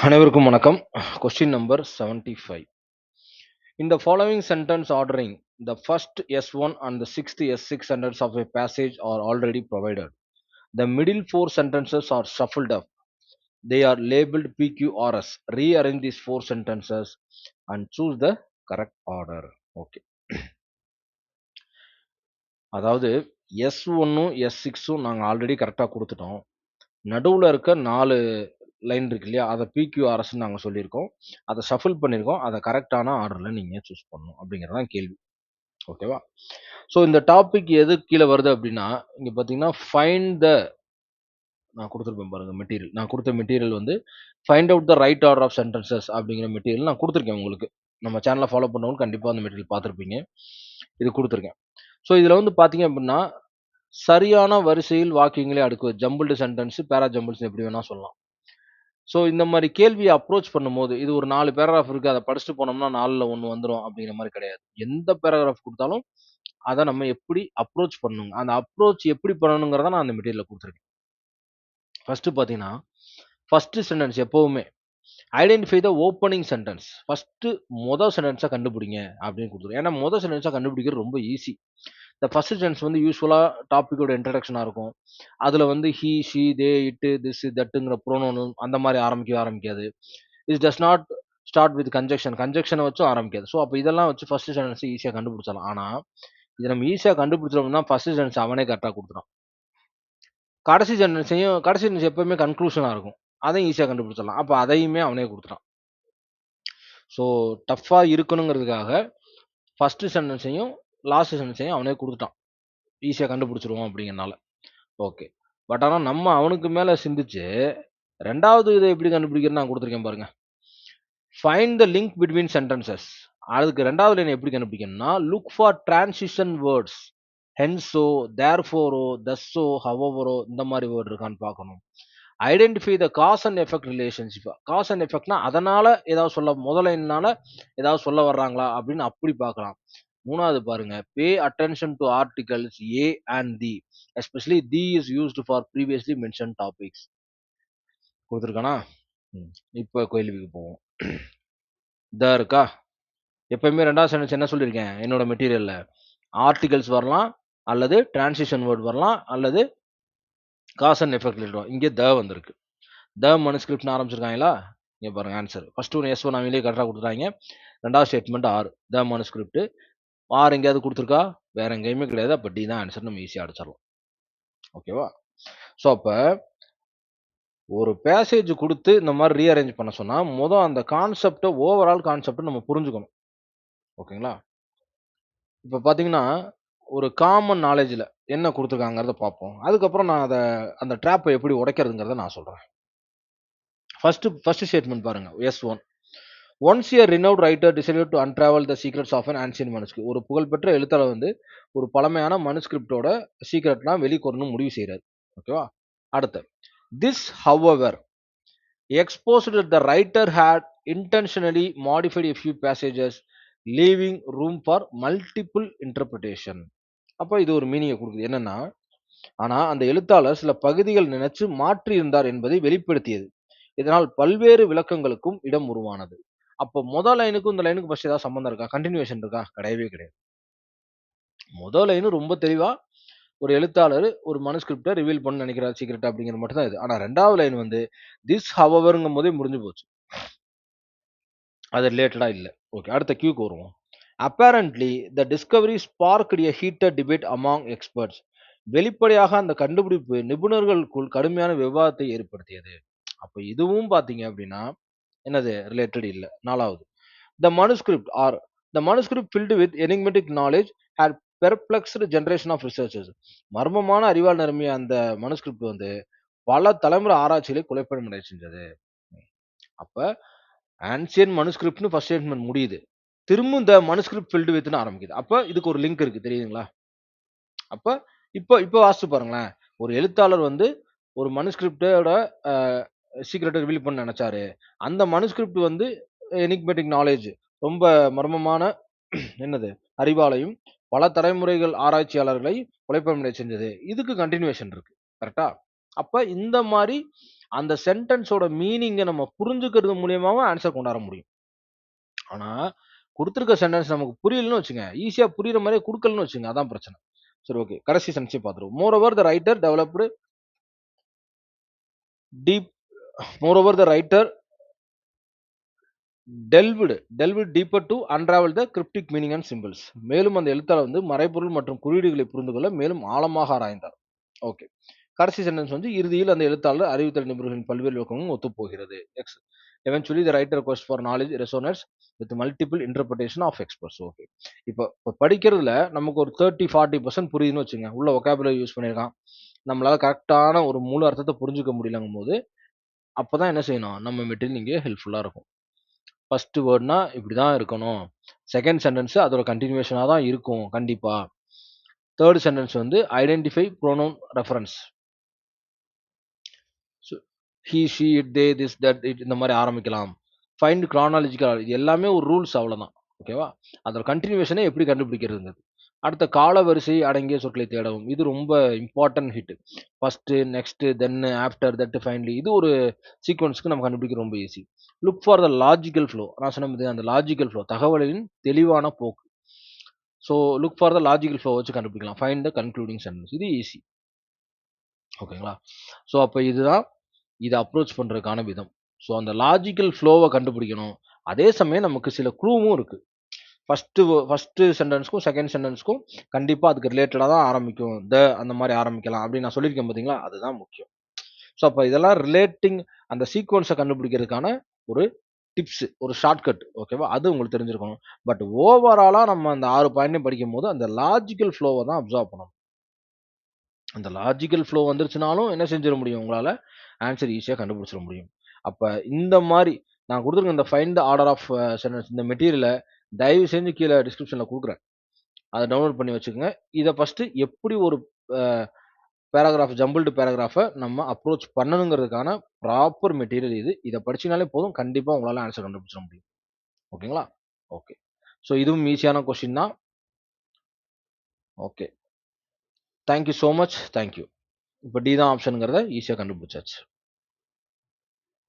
அனைவருக்கும் வணக்கம். Question number 75. In the following sentence ordering, the first S1 and the sixth S6 sentences of a passage are already provided. The middle four sentences are shuffled up. They are labeled PQRS. Rearrange these four sentences and choose the correct order. Okay. அதாவது S1ம் S6ம் நாங்கள் already கரெக்டாக கொடுத்துட்டோம். நடுவில் இருக்க 4 line இருக்கு இல்லையா, அதை பிக்யூஆர்எஸ்ன்னு நாங்கள் சொல்லியிருக்கோம். அதை ஷஃபில் பண்ணியிருக்கோம். அதை கரெக்டான ஆர்டரில் நீங்கள் சூஸ் பண்ணணும் அப்படிங்கிறது தான் கேள்வி. ஓகேவா? ஸோ இந்த டாபிக் எது கீழே வருது அப்படின்னா, இங்கே பார்த்தீங்கன்னா ஃபைண்ட் த நான் கொடுத்துருப்பேன் பாருங்க மெட்டீரியல். நான் கொடுத்த மெட்டீரியல் வந்து find out the right order of sentences அப்படிங்கிற மெட்டீரியல் நான் கொடுத்துருக்கேன் உங்களுக்கு. நம்ம சேனலை ஃபாலோ பண்ணவங்க கண்டிப்பாக அந்த மெட்டீரியல் பார்த்துருப்பீங்க. இது கொடுத்துருக்கேன். ஸோ இதில் வந்து பார்த்தீங்க அப்படின்னா, சரியான வரிசையில் வாக்கியங்களே அடுக்குவது, ஜம்பிள்டு சென்டென்ஸ், பேரா ஜம்பிள்ஸ் எப்படி வேணா சொல்லலாம். ஸோ இந்த மாதிரி கேள்வியை அப்ரோச் பண்ணும்போது, இது ஒரு 4 பேராகிராஃப் இருக்கு. அதை படிச்சுட்டு போனோம்னா 4ல 1 வந்துரும் அப்படிங்கிற மாரி கிடையாது. எந்த பேராகிராஃப் குடுத்தாலும், அத நம்ம எப்படி அப்ரோச் பண்ணணுங்க. அந்த அப்ரோச் எப்படி பண்ணணுங்கிறத நான் அந்த மெட்டீரியல்ல குடுத்துருக்கேன். ஃபர்ஸ்ட்டு பார்த்தீங்கன்னா, ஃபர்ஸ்ட்டு சென்டென்ஸ் எப்பவுமே identify the opening sentence. First sentence கண்டுபிடிங்க அப்படின்னு குடுத்துருக்கேன். ஏன்னா சென்டென்ஸ கண்டுபிடிக்கிறது ரொம்ப ஈஸி. இந்த ஃபர்ஸ்ட் சென்டென்ஸ் வந்து யூசுவலா டாபிக்கோட இன்ட்ரோடக்ஷனா இருக்கும். அதுல வந்து he, she, they, it, this, தட்டுங்கிற ப்ரோனோன் அந்த மாரி ஆரம்பிக்கவே ஆரம்பிக்காது. It does not start with conjunction. கன்ஜங்ஷன வச்சும் ஆரம்பிக்காது. ஸோ அப்ப இதெல்லாம் வச்சு ஃபர்ஸ்ட் சென்டென்ஸ் ஈஸியா கண்டுபிடிச்சிடலாம். ஆனா, இத நம்ம ஈஸியா கண்டுபிடிச்சிட்டோம்னா ஃபர்ஸ்ட் சென்டென்ஸ் அவனே கரெக்ட்டா குடுத்துட்டான். கடைசி சென்டென்ஸ் எப்பவுமே கன்க்ளூஷனா இருக்கும். அதையும் ஈஸியா கண்டுபிடிச்சிடலாம். அப்ப அதையுமே அவனே குடுத்துட்டான். ஸோ டஃப்பா இருக்கணுங்கிறதுக்காக ஃபர்ஸ்ட் சென்டென்ஸையும், லாஸ்ட் சென்டென்ஸையும் அவனே குடுத்துட்டான். ஈஸியா கண்டுபிடிச்சுருவோம் அப்படிங்கிறனால. ஓகே. பட் ஆனா நம்ம அவனுக்கு மேல சிந்திச்சு, 2வது இத எப்படி கண்டுபிடிக்கிறதுன்னு நான் குடுத்துருக்கேன் பாருங்க. Find the link between sentences. அதுக்கு 2வது லைன் எப்படி கண்டுபிடிக்கணும்னா, லுக் ஃபார் டிரான்சிஷன் வேர்ட்ஸ். ஹென்ஸோ, தேர்ஃபோரோ, தஸ்ஸோ, ஹவவரோ இந்த மாரி வேர்ட் இருக்கான்னு பார்க்கணும். Identify the cause and effect relationship. Cause and எஃபெக்ட்னா அதனால ஏதாவது சொல்ல முதல் லைன்னால ஏதாவது சொல்ல வர்றாங்களா அப்படின்னு அப்படி பார்க்கலாம். 3வது பாருங்க. Pay attention to articles A and the. Especially the is used for previously mention topics. குடுத்துருக்கானா? இப்ப கேள்விக்கு போவோம். த இருக்கா? எப்பயுமே 2வது சென்டென்ஸ் என்ன சொல்லியிருக்கேன் என்னோட மெட்டீரியல்ல? ஆர்டிகல்ஸ் வரலாம், அல்லது டிரான்சிஷன் வேர்ட் வரலாம், அல்லது காஸ் அண்ட் எஃபெக்ட் ரிலேட்டட். இங்கே த வந்திருக்கு. த மனுஸ்கிரிப்ட்னு ஆரம்பிச்சிருக்காங்களா? இங்க பாருங்க ஆன்சர். ஃபர்ஸ்ட் ஒன் எஸ்1 அவங்களே கரெக்ட்டா குடுத்துட்டாங்க. 2வது statement R. The manuscript. R எங்கேயாவது குடுத்துருக்கா? வேற எங்கேயுமே கிடையாது. அப்ப டி தான் ஆன்சர். நம்ம ஈஸியா அடிச்சிடலாம். ஓகேவா? ஸோ அப்ப ஒரு பேசேஜ் குடுத்து இந்த மாரி ரீஅரேஞ்ச் பண்ண சொன்னா, அந்த கான்செப்ட்ட ஓவரால் கான்செப்ட்ட நம்ம புரிஞ்சுக்கணும். ஓகேங்களா? இப்ப பார்த்தீங்கன்னா, ஒரு காமன் நாலேட்ஜ்ல என்ன குடுத்துருக்காங்கறத பார்ப்போம். அதுக்கப்புறம் நான் அந்த ட்ராப்ப எப்படி உடைக்கிறதுங்கிறத நான் சொல்றேன். ஃபர்ஸ்ட் ஸ்டேட்மெண்ட் பாருங்க. S one. Once a renowned writer decided to unravel the secrets of an ancient manuscript. ஒரு புகழ்பெற்ற எழுத்தாளர் வந்து ஒரு பழமையான மனுஸ்கிரிப்ட்டோட சீக்ரெட்லாம் வெளிக்கொணரணும்னு முடிவு செய்றாரு. ஓகேவா? அடுத்து. This however exposed that the writer had intentionally modified a few passages, leaving room for multiple interpretation. அப்ப இது ஒரு மீனிங்கை கொடுக்குது. என்னன்னா, ஆனா அந்த எழுத்தாளர் சில பகுதிகள் நினைச்சு மாற்றி இருந்தார் என்பதை வெளிப்படுத்தியது. இதனால் பல்வேறு விளக்கங்களுக்கும் இடம் உருவானது. அப்போ முதல் லைனுக்கும் இந்த லைனுக்கும் ஃபர்ஸ்ட் ஏதாவது சம்பந்தம் இருக்கா? கன்டினியூவேஷன் இருக்கா? கிடையவே கிடையாது. முதல் லைன் ரொம்ப தெளிவா ஒரு எழுத்தாளர் ஒரு மனுஸ்கிரிப்ட ரிவீல் பண்ண நினைக்கிறார் சீக்ரெட் அப்படிங்கிறது மட்டும் தான் இது. ஆனா 2வது லைன் வந்து திஸ் ஹவெவர்ங்கும் போதே முடிஞ்சு போச்சு. அது ரிலேட்டடா இல்ல. ஓகே. அடுத்த கியூக்கு வருவோம். Apparently the discovery sparked a heated debate among experts. வெளிப்படையாக அந்த கண்டுபிடிப்பு நிபுணர்களுக்குள் கடுமையான விவாதத்தை ஏற்படுத்தியது. அப்ப இதுவும் பார்த்தீங்க அப்படின்னா, என்னது ரிலேட்டட் இல்ல. 4வது. The manuscript are the manuscript filled with enigmatic knowledge had perplexed generation of researchers. மர்மமான அறிவால் நிரம்பிய அந்த மனுஸ்கிரிப்ட் வந்து பல தலைமுறை ஆராய்ச்சிகளை குழப்பமடைய செஞ்சது. அப்ப ஆன்சியன்ட் மனுஸ்கிரிப்ட்னு ஃபர்ஸ்ட் ஸ்டேட்மெண்ட் முடியுது. திரும்பவும் த மனுஸ்கிரிப்ட் ஃபில்டு வித்ன்னு ஆரம்பிக்குது. அப்ப இதுக்கு ஒரு லிங்க் இருக்கு தெரியுதுங்களா? அப்ப இப்ப வாசிச்சு பாருங்களேன். ஒரு எழுத்தாளர் வந்து ஒரு மனுஸ்கிரிப்ட்டோட அ சீக்ரெட்ட ரிவீல் பண்ண நெனச்சாரு. அந்த மனுஸ்கிரிப்ட் வந்து எனிக்மெட்டிக் நாலேட்ஜ் ரொம்ப மர்மமான என்னது அறிவாலயம் பல தலைமுறைகள் ஆராய்ச்சியாளர்களை குழப்பமடைய செஞ்சது. இதுக்கு கன்டினியூவேஷன் இருக்கு. கரெக்ட்டா? அப்ப இந்த மாரி அந்த சென்டென்ஸோட மீனிங்கை நம்ம புரிஞ்சுக்கிறது மூலியமாவும் ஆன்சர் கொண்டாட முடியும். ஆனா கொடுத்துருக்க சென்டென்ஸ் நமக்கு புரியலன்னு வச்சுங்க, ஈஸியா புரியுற மாதிரியே கொடுக்கலன்னு வச்சுங்க, அதான் பிரச்சனை. சரி, ஓகே, கடைசி சென்டென்ஸே பார்த்துருவோம். Moreover the writer developed deep moreover the writer delved deeper to unravel the cryptic meaning and symbols. மேலும் அந்த எழுத்தாளர் வந்து மறைபொருள் மற்றும் குறியீடுகளை புரிந்து கொள்ள மேலும் ஆழமாக ஆராய்ந்தார். ஓகே, கடைசி சென்டென்ஸ் வந்து இறுதியில் அந்த எழுத்தாளர் அறிவுத்தல் நிபுணர்களின் பல்வேறு விளக்கமும் ஒத்துப்போகிறது. Eventually the writer quest for knowledge resonates with multiple interpretation of experts. Okay, இப்போ படிக்கிறதுல நமக்கு ஒரு 30-40% புரியுதுன்னு வச்சுங்க, உள்ள vocabulary யூஸ் பண்ணியிருக்கான், நம்மளால கரெக்டான ஒரு முழு அர்த்தத்தை புரிஞ்சுக்க முடியலங்கும் போது அப்பதான் என்ன செய்யணும், நம்ம மெட்டீரியல் இங்கே ஹெல்ப்ஃபுல்லா இருக்கும். ஃபர்ஸ்ட் வேர்ட்னா இப்படிதான் இருக்கணும், செகண்ட் சென்டென்ஸ் அதோட கண்டினியூஷனா தான் இருக்கும் கண்டிப்பா, தேர்ட் சென்டென்ஸ் வந்து identify pronoun reference, he she it they this that it இந்த மாதிரி ஆரம்பிக்கலாம். ஃபைண்ட் கிரானாலஜிக்கல், இது எல்லாமே ஒரு ரூல்ஸ், அவ்வளவுதான். ஓகேவா, அதோட கண்டினியூஷனை எப்படி கண்டுபிடிக்கிறது. அடுத்த கால வரிசை அடங்கிய சொற்களை தேடவும், இது ரொம்ப important hit. First, next, then, after, that, finally, இது ஒரு சீக்வன்ஸ்க்கு நம்ம கண்டுபிடிக்க ரொம்ப easy. Look for the logical flow, நான் சொன்ன அந்த லாஜிக்கல் ஃப்ளோ தகவலின் தெளிவான போக்கு. So look for the logical flow வச்சு கண்டுபிடிக்கலாம். ஃபைண்ட் த கன்க்ளூடிங் சென்டென்ஸ், இது ஈஸி. ஓகேங்களா, ஸோ அப்போ இதுதான் இதை அப்ரோச் பண்றதுக்கான விதம். ஸோ அந்த லாஜிக்கல் ஃப்ளோவை கண்டுபிடிக்கணும். அதே சமயம் நமக்கு சில க்ளூவும் இருக்கு. ஃபர்ஸ்ட் சென்டென்ஸ்க்கும் செகண்ட் சென்டென்ஸ்க்கும் கண்டிப்பா அதுக்கு ரிலேட்டடாக தான் ஆரம்பிக்கும், அந்த மாதிரி ஆரம்பிக்கலாம் அப்படின்னு நான் சொல்லியிருக்கேன் பார்த்தீங்களா, அதுதான் முக்கியம். ஸோ அப்போ இதெல்லாம் ரிலேட்டிங் அந்த சீக்வன்ஸை கண்டுபிடிக்கிறதுக்கான ஒரு டிப்ஸ், ஒரு ஷார்ட்கட். ஓகேவா, அது உங்களுக்கு தெரிஞ்சிருக்கணும். பட் ஓவராலா நம்ம அந்த 6 பாயிண்ட்டையும் படிக்கும் போது அந்த லாஜிக்கல் ஃப்ளோவை தான் அப்சர்வ் பண்ணணும். அந்த லாஜிக்கல் ஃப்ளோ வந்துருச்சுனாலும் என்ன செஞ்சிட முடியும், உங்களால ஆன்சர் ஈஸியாக கண்டுபிடிச்சிட முடியும். அப்போ இந்த மாதிரி நான் கொடுத்துருக்க இந்த find the order of sentence இந்த மெட்டீரியலை தயவு செஞ்சு கீழே டிஸ்கிரிப்ஷனில் கொடுக்குறேன், அதை டவுன்லோட் பண்ணி வச்சுக்கோங்க. இதை ஃபஸ்ட்டு எப்படி ஒரு பேராகிராஃப், ஜம்பிள்டு பேராகிராஃபை நம்ம அப்ரோச் பண்ணணுங்கிறதுக்கான ப்ராப்பர் மெட்டீரியல் இது. இதை படிச்சினாலே போதும், கண்டிப்பாக உங்களால் ஆன்சர் கண்டுபிடிச்சிட முடியும். ஓகேங்களா, ஓகே. ஸோ இதுவும் ஈஸியான கொஸ்டின் தான். Okay, thank you so much, thank you. இப்போ டி தான் ஆப்ஷனுங்கிறத ஈஸியாக கண்டுபிடிச்சாச்சு.